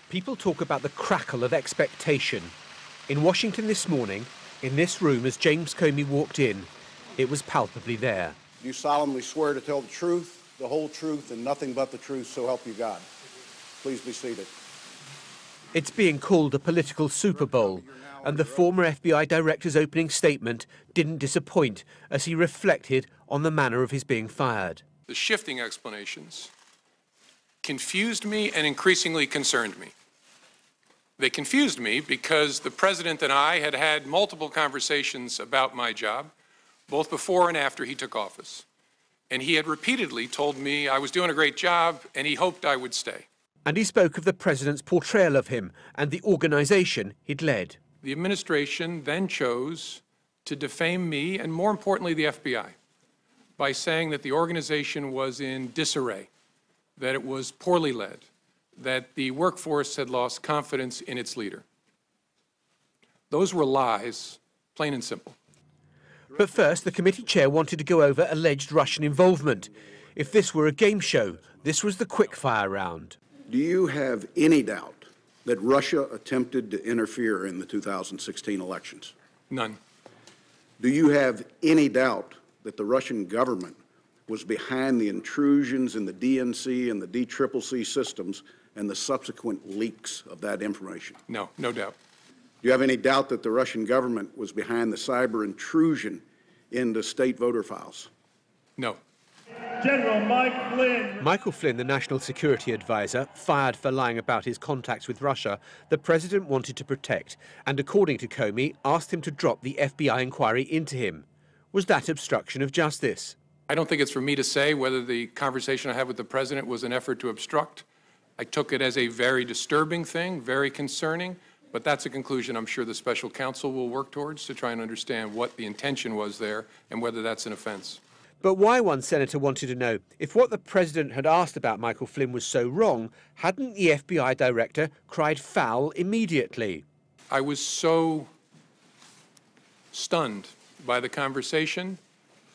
People talk about the crackle of expectation. In Washington this morning, in this room, as James Comey walked in, it was palpably there. Do you solemnly swear to tell the truth, the whole truth, and nothing but the truth, so help you God? Please be seated. It's being called a political Super Bowl, and the former FBI director's opening statement didn't disappoint as he reflected on the manner of his being fired. The shifting explanations confused me and increasingly concerned me. They confused me because the president and I had had multiple conversations about my job, both before and after he took office. And he had repeatedly told me I was doing a great job and he hoped I would stay. And he spoke of the president's portrayal of him and the organization he'd led. The administration then chose to defame me and, more importantly, the FBI by saying that the organization was in disarray, that it was poorly led, that the workforce had lost confidence in its leader. Those were lies, plain and simple. But first, the committee chair wanted to go over alleged Russian involvement. If this were a game show, this was the quickfire round. Do you have any doubt that Russia attempted to interfere in the 2016 elections? None. Do you have any doubt that the Russian government was behind the intrusions in the DNC and the DCCC systems and the subsequent leaks of that information? No, no doubt. Do you have any doubt that the Russian government was behind the cyber intrusion into state voter files? No. General Mike Flynn. Michael Flynn, the National Security Advisor, fired for lying about his contacts with Russia, the president wanted to protect, and according to Comey, asked him to drop the FBI inquiry into him. Was that obstruction of justice? I don't think it's for me to say whether the conversation I had with the president was an effort to obstruct. I took it as a very disturbing thing, very concerning, but that's a conclusion I'm sure the special counsel will work towards to try and understand what the intention was there and whether that's an offense. But why, one senator wanted to know, if what the president had asked about Michael Flynn was so wrong, hadn't the FBI director cried foul immediately? I was so stunned by the conversation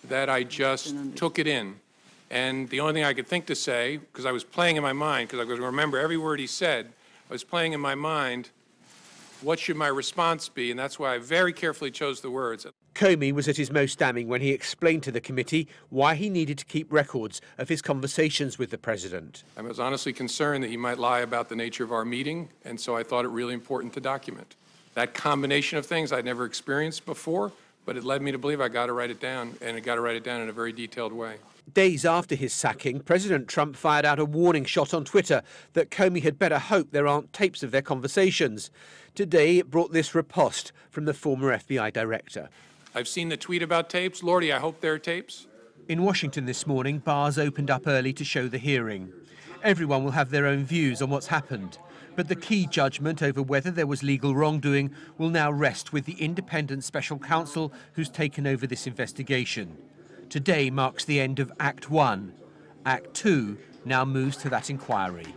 that I just took it in. And the only thing I could think to say, because I was playing in my mind, because I was going to remember every word he said, I was playing in my mind, what should my response be? And that's why I very carefully chose the words. Comey was at his most damning when he explained to the committee why he needed to keep records of his conversations with the president. I was honestly concerned that he might lie about the nature of our meeting, and so I thought it really important to document. That combination of things I'd never experienced before, but it led me to believe I got to write it down, and I got to write it down in a very detailed way. Days after his sacking, President Trump fired out a warning shot on Twitter that Comey had better hope there aren't tapes of their conversations. Today, it brought this riposte from the former FBI director. I've seen the tweet about tapes. Lordy, I hope there are tapes. In Washington this morning, bars opened up early to show the hearing. Everyone will have their own views on what's happened, but the key judgment over whether there was legal wrongdoing will now rest with the independent special counsel who's taken over this investigation. Today marks the end of Act 1. Act 2 now moves to that inquiry.